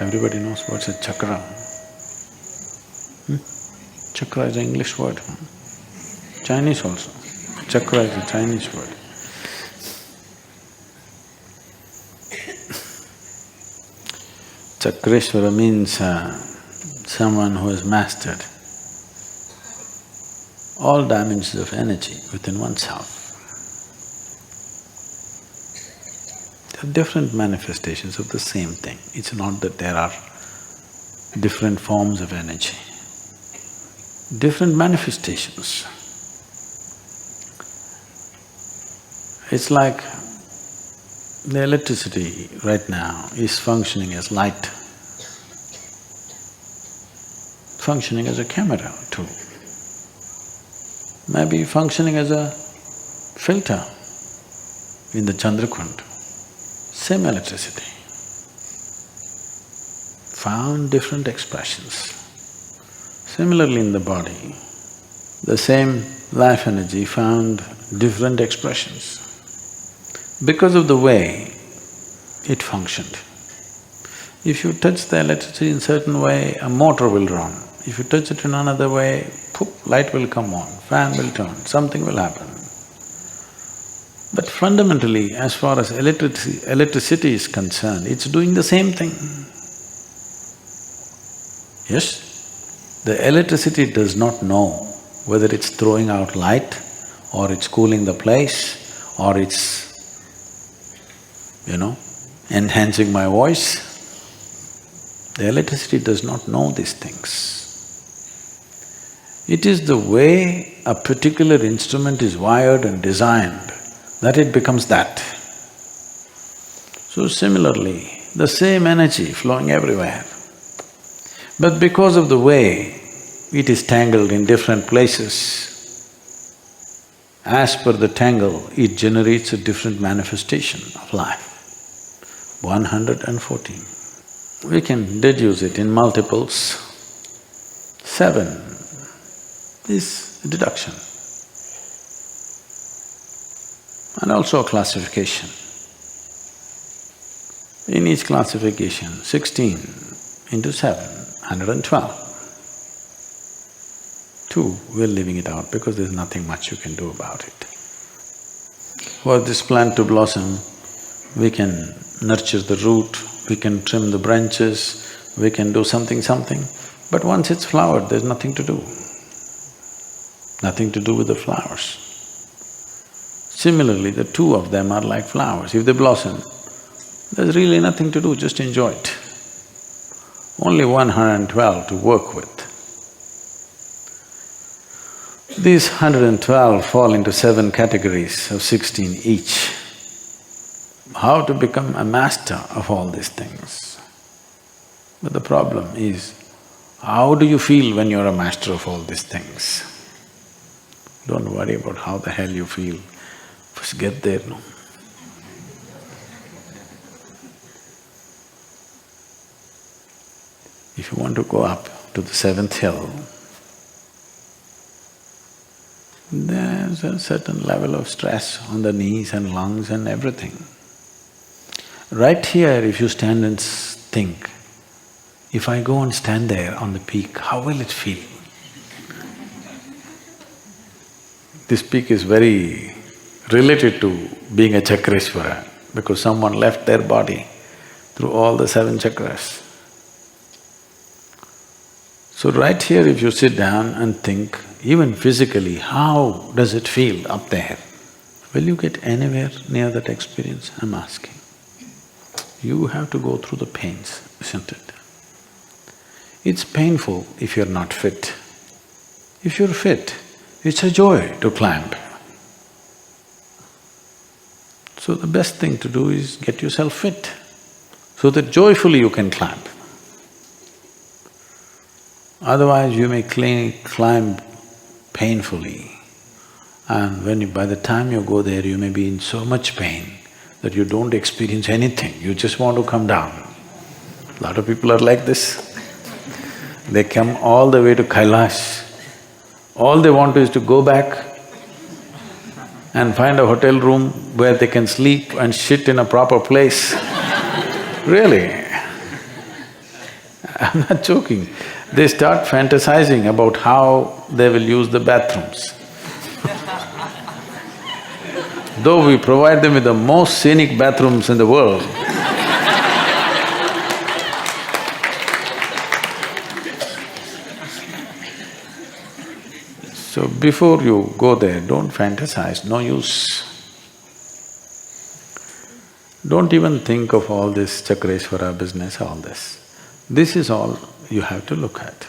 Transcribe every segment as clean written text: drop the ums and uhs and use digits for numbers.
Everybody knows what's a chakra. Chakra is an English word, Chinese also. Chakra is a Chinese word. Chakreshwara means someone who has mastered all dimensions of energy within oneself. There are different manifestations of the same thing. It's not that there are different forms of energy, different manifestations. It's like the electricity right now is functioning as light, functioning as a camera too, maybe functioning as a filter in the Chandrakund. Same electricity, found different expressions. Similarly in the body, the same life energy found different expressions because of the way it functioned. If you touch the electricity in certain way, a motor will run. If you touch it in another way, poof, light will come on, fan will turn, something will happen. But fundamentally, as far as electricity is concerned, it's doing the same thing. Yes? The electricity does not know whether it's throwing out light or it's cooling the place or it's, enhancing my voice. The electricity does not know these things. It is the way a particular instrument is wired and designed that it becomes that. So similarly, the same energy flowing everywhere, but because of the way it is tangled in different places, as per the tangle, it generates a different manifestation of life. 114. We can deduce it in multiples. 7 is deduction and also a classification. In each classification, 16 into 7, 112. 2, we're leaving it out because there's nothing much you can do about it. For this plant to blossom, we can nurture the root, we can trim the branches, we can do something, but once it's flowered, there's nothing to do. Nothing to do with the flowers. Similarly, the two of them are like flowers. If they blossom, there's really nothing to do, just enjoy it. Only 112 to work with. These 112 fall into 7 categories of 16 each. How to become a master of all these things? But the problem is, how do you feel when you're a master of all these things? Don't worry about how the hell you feel, first get there, no? If you want to go up to the 7th hill, there's a certain level of stress on the knees and lungs and everything. Right here, if you stand and think, if I go and stand there on the peak, how will it feel? This peak is very related to being a Chakreshwara because someone left their body through all the 7 chakras. So right here, if you sit down and think, even physically, how does it feel up there? Will you get anywhere near that experience? I'm asking. You have to go through the pains, isn't it? It's painful if you're not fit. If you're fit, it's a joy to climb. So the best thing to do is get yourself fit, so that joyfully you can climb. Otherwise, you may climb painfully, and by the time you go there, you may be in so much pain that you don't experience anything, you just want to come down. A lot of people are like this. They come all the way to Kailash. All they want is to go back and find a hotel room where they can sleep and shit in a proper place. Really. I'm not joking. They start fantasizing about how they will use the bathrooms. Though we provide them with the most scenic bathrooms in the world, so before you go there, don't fantasize, no use. Don't even think of all this Chakreshwara business, all this. This is all you have to look at.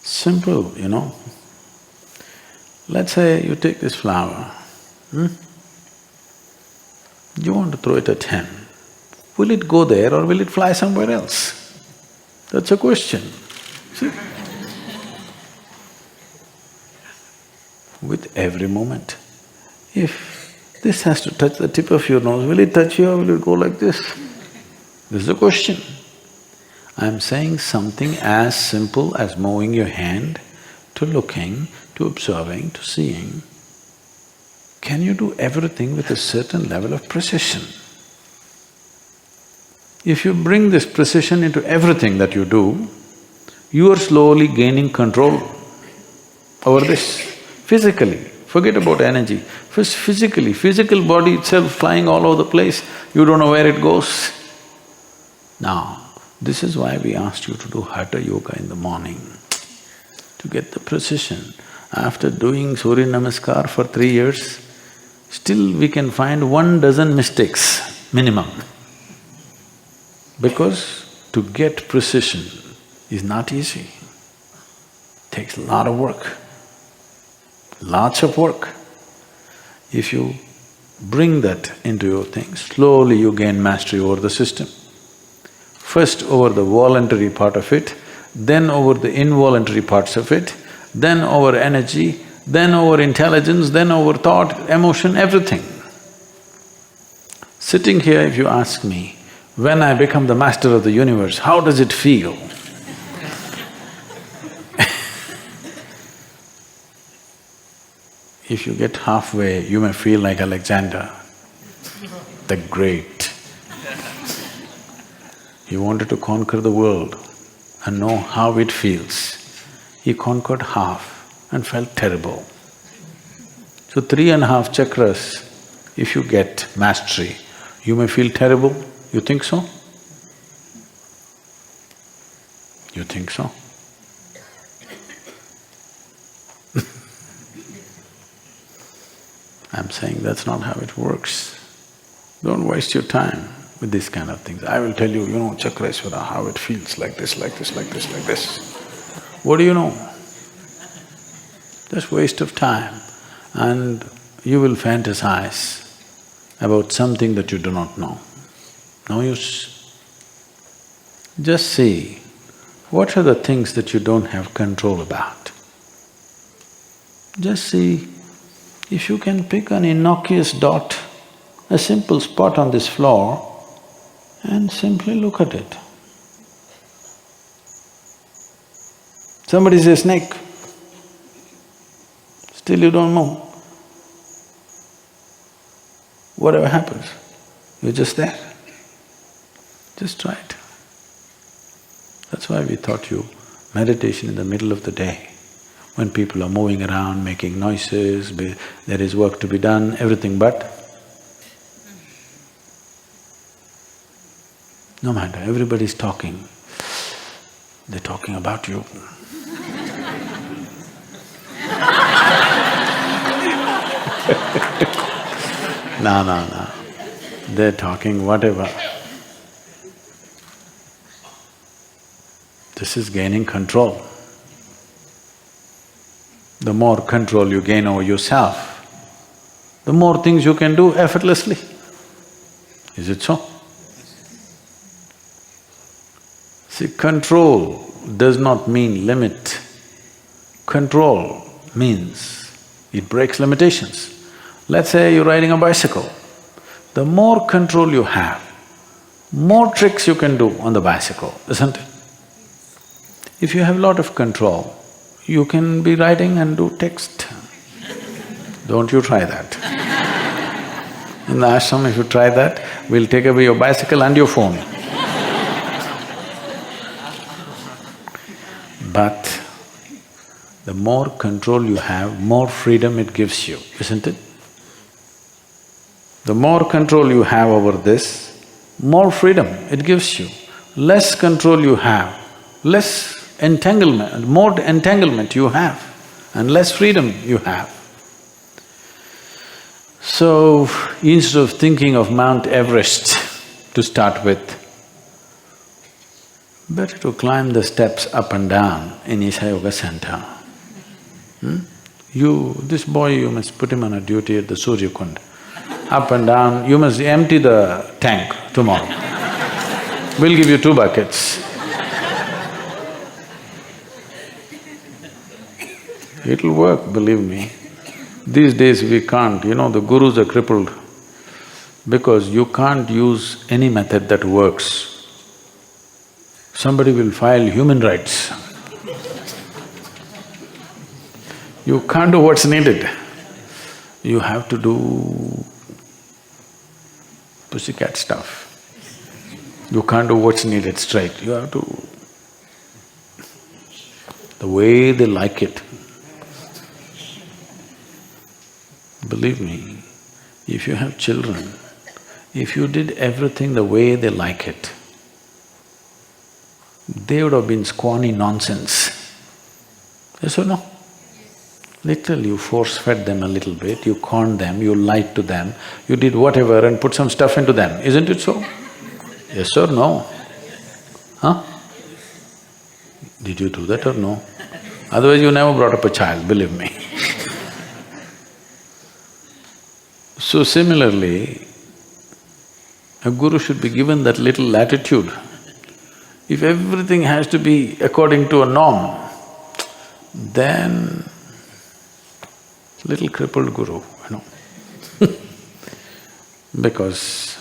Simple, you know. Let's say you take this flower, you want to throw it at him. Will it go there or will it fly somewhere else? That's a question, see? With every moment, if this has to touch the tip of your nose, will it touch you or will it go like this? This is the question. I'm saying something as simple as moving your hand to looking, to observing, to seeing. Can you do everything with a certain level of precision? If you bring this precision into everything that you do, you are slowly gaining control over this. Physically, forget about energy. First physically, physical body itself flying all over the place, you don't know where it goes. Now, this is why we asked you to do Hatha Yoga in the morning, to get the precision. After doing Surya Namaskar for 3 years, still we can find 1 dozen mistakes, minimum. Because to get precision is not easy, takes a lot of work, lots of work. If you bring that into your thing, slowly you gain mastery over the system. First over the voluntary part of it, then over the involuntary parts of it, then over energy, then over intelligence, then over thought, emotion, everything. Sitting here, if you ask me, when I become the master of the universe, how does it feel? If you get halfway, you may feel like Alexander the Great. He wanted to conquer the world and know how it feels. He conquered half and felt terrible. So 3.5 chakras, if you get mastery, you may feel terrible. You think so? You think so? I'm saying that's not how it works. Don't waste your time with these kind of things. I will tell you, you know, Chakreshwara, how it feels like this, like this, like this, like this. What do you know? Just waste of time. And you will fantasize about something that you do not know. No use. Just see, what are the things that you don't have control about? Just see, if you can pick an innocuous dot, a simple spot on this floor, and simply look at it. Somebody says snake, still you don't know. Whatever happens, you're just there. Just try it. That's why we taught you meditation in the middle of the day, when people are moving around, making noises, there is work to be done, everything but no matter, everybody's talking, they're talking about you. No, they're talking whatever. This is gaining control. The more control you gain over yourself, the more things you can do effortlessly. Is it so? See, control does not mean limit. Control means it breaks limitations. Let's say you're riding a bicycle. The more control you have, more tricks you can do on the bicycle, isn't it? If you have a lot of control, you can be riding and do text. Don't you try that. In the ashram, if you try that, we'll take away your bicycle and your phone. But the more control you have, more freedom it gives you, isn't it? The more control you have over this, more freedom it gives you. Less control you have, less entanglement, more entanglement you have, and less freedom you have. So, instead of thinking of Mount Everest to start with, better to climb the steps up and down in Isha Yoga Center. This boy, you must put him on a duty at the Surya Kund. Up and down, you must empty the tank tomorrow. We'll give you 2 buckets. It'll work, believe me. These days we can't, the gurus are crippled because you can't use any method that works. Somebody will file human rights. You can't do what's needed. You have to do pussycat stuff. You can't do what's needed straight, you have to… the way they like it. Believe me, if you have children, if you did everything the way they like it, they would have been scrawny nonsense. Yes or no? Literally, you force-fed them a little bit, you conned them, you lied to them, you did whatever and put some stuff into them, isn't it so? Yes or no? Huh? Did you do that or no? Otherwise you never brought up a child, believe me. So similarly, a guru should be given that little latitude. If everything has to be according to a norm, then little crippled guru, Because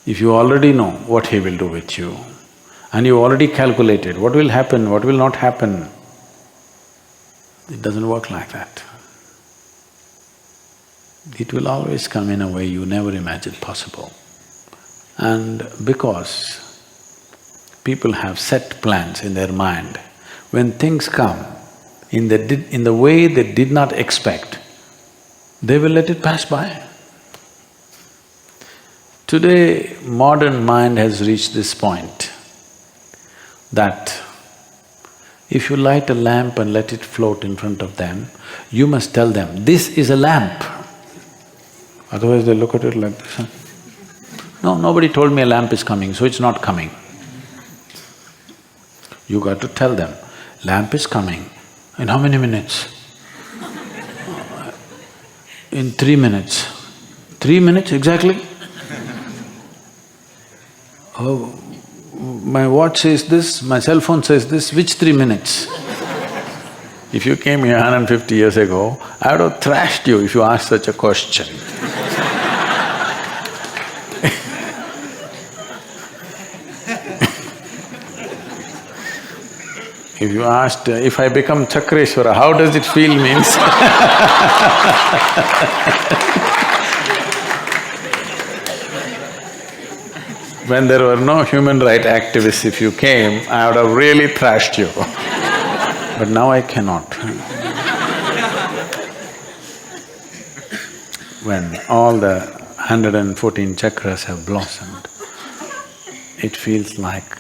if you already know what he will do with you, and you already calculated what will happen, what will not happen, it doesn't work like that. It will always come in a way you never imagined possible. And because people have set plans in their mind, when things come in the way they did not expect, they will let it pass by. Today, modern mind has reached this point that if you light a lamp and let it float in front of them, you must tell them, this is a lamp. Otherwise they look at it like this, No, nobody told me a lamp is coming, so it's not coming. You got to tell them, lamp is coming. In how many minutes? In 3 minutes. 3 minutes exactly? Oh, my watch says this, my cell phone says this, which 3 minutes? If you came here 150 years ago, I would have thrashed you if you asked such a question. If you asked, if I become Chakreshwara, how does it feel means when there were no human rights activists, if you came, I would have really thrashed you. But now I cannot. When all the 114 chakras have blossomed, it feels like